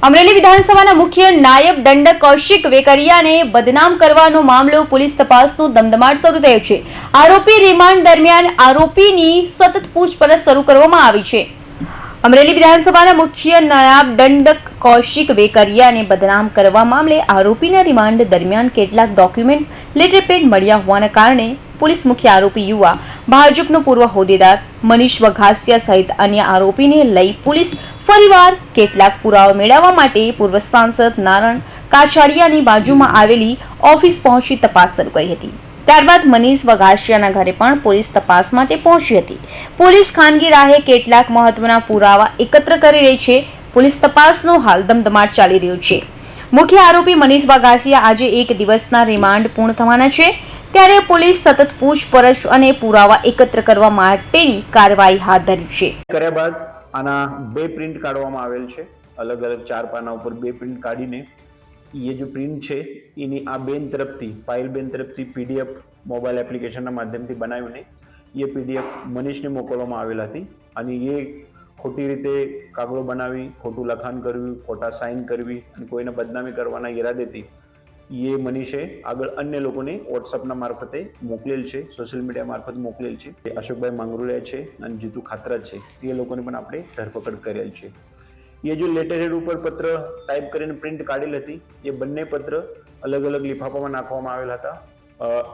અમરેલી વિધાનસભાના મુખ્ય નાયબ દંડક કૌશિક વેકરિયાને બદનામ કરવાનો મામલો પોલીસ તપાસનો ધમધમાટ શરૂ થયો છે। આરોપી રિમાન્ડ દરમિયાન આરોપીની સતત પૂછપરછ શરૂ કરવામાં આવી છે। અમરેલી વિધાનસભાના મુખ્ય નાયબ દંડક કૌશિક વેકરિયાને બદનામ કરવા મામલે આરોપીના રિમાન્ડ દરમિયાન કેટલાક ડોક્યુમેન્ટ લેટર પેડ મળ્યા હોવાના કારણે પોલીસ મુખ્ય આરોપી યુવા ભાજપનો પૂર્વ હોદ્દેદાર મનીષ વઘાસિયા સહિત અન્ય આરોપીને લઈ પોલીસ ફરીવાર કેટલાક પુરાવા મેળવવા માટે પૂર્વ સાંસદ નારણ કાછડિયાની બાજુમાં આવેલી ઓફિસ પહોંચી તપાસ શરૂ કરી હતી। ત્યારબાદ મનીષ વઘાસિયાના ઘરે પણ પોલીસ તપાસ માટે પહોંચી હતી। પોલીસ ખાનગી રાહે કેટલાક મહત્વના પુરાવા એકત્ર કરી રહી છે। પોલીસ તપાસનો હાલ ધમધમાટ ચાલી રહ્યો છે। મુખ્ય આરોપી મનીષ વઘાસિયા આજે એક દિવસના રિમાન્ડ પૂર્ણ થવાના છે, ત્યારે પોલીસ સતત પૂછપરછ અને પુરાવા એકત્ર કરવા માટેની કાર્યવાહી હાથ ધરી છે। કર્યા બાદ આના બે પ્રિન્ટ કાઢવામાં આવેલ છે। અલગ અલગ 4 પાના ઉપર બે પ્રિન્ટ કાઢીને ये जो प्रिंट है इनी आ बेन तरफथी पायल बेन तरफथी पीडीएफ मोबाइल एप्लिकेशनना माध्यमथी बनावीने ये पीडीएफ मनीषने मोकलवामां आवेल हती अने ये खोटी रीते कागळो बनावी खोटुं लखाण करवी खोटा साइन करवी अने कोईने बदनामी करवाना इरादेथी ये मनीषे आगळ अन्य लोकोने व्हाट्सएपना मार्फते मोकलेल छे, सोशल मीडिया मार्फते मोकलेल छे। अशोकभाई मांगरोळिया छे अने जीतू खातरा छे ते लोकोने पण आपणे धरपकड करेल छे। ये जो लेटर हेड ऊपर पत्र टाइप करीने प्रिंट काढेल हती ये बंने पत्र अलग अलग लिफाफामां नाखवामां आवेल हता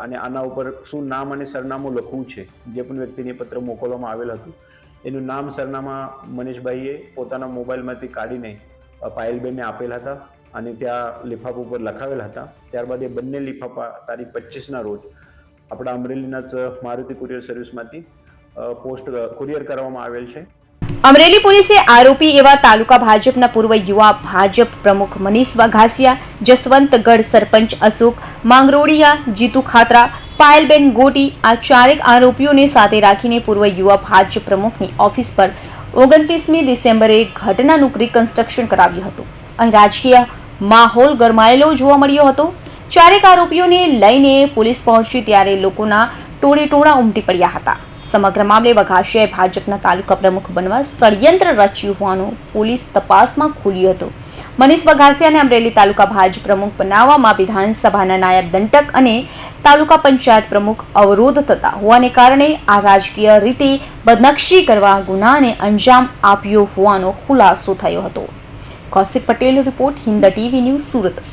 अने आना उपर शुं नाम अने सरनामું લખવું છે। જે પણ વ્યક્તિને પત્ર મોકલવામાં આવેલ હતું એનું નામ સરનામા મનીષભાઈએ પોતાના મોબાઈલમાંથી કાઢીને પાયલબેનને આપેલ હતા અને ત્યાં લિફાફા ઉપર લખાવેલ હતા। ત્યારબાદ એ બંને લિફાફા તારીખ 25ના રોજ આપણા અમરેલીના જ મારુતિ કુરિયર સર્વિસમાંથી પોસ્ટ કુરિયર કરવામાં આવેલ છે। અમરેલી પોલીસે આરોપી એવા તાલુકા ભાજપના પૂર્વ યુવા ભાજપ પ્રમુખ મનીષ વઘાસિયા, જસવંતગઢ સરપંચ અશોક માંગરોળિયા, જીતુ ખાતરા, પાયલબેન ગોટી આ ચારેક આરોપીઓને સાથે રાખીને પૂર્વ યુવા ભાજપ પ્રમુખની ઓફિસ પર 29મી ડિસેમ્બરે ઘટનાનું રિકન્સ્ટ્રક્શન કરાવ્યું હતું। અહીં રાજકીય માહોલ ગરમાયેલો જોવા મળ્યો હતો। ચારેક આરોપીઓને લઈને પોલીસ પહોંચી ત્યારે લોકોના ટોળે ઉમટી પડ્યા હતા। સમગ્ર મામલે વઘાસિયાએ ભાજપના તાલુકા પ્રમુખ બનવા ષડયંત્ર રચ્યું હોવાનું પોલીસ તપાસમાં ખુલ્યું હતું। મનીષ વઘાસિયાને અમરેલી તાલુકા ભાજપ પ્રમુખ બનાવવામાં વિધાનસભાના નાયબ દંડક અને તાલુકા પંચાયત પ્રમુખ અવરોધ થતા હોવાને કારણે આ રાજકીય રીતે બદનક્ષી કરવા ગુનાને અંજામ આપ્યો હોવાનો ખુલાસો થયો હતો। Kaushik Patel report, Hind TV news, Surat.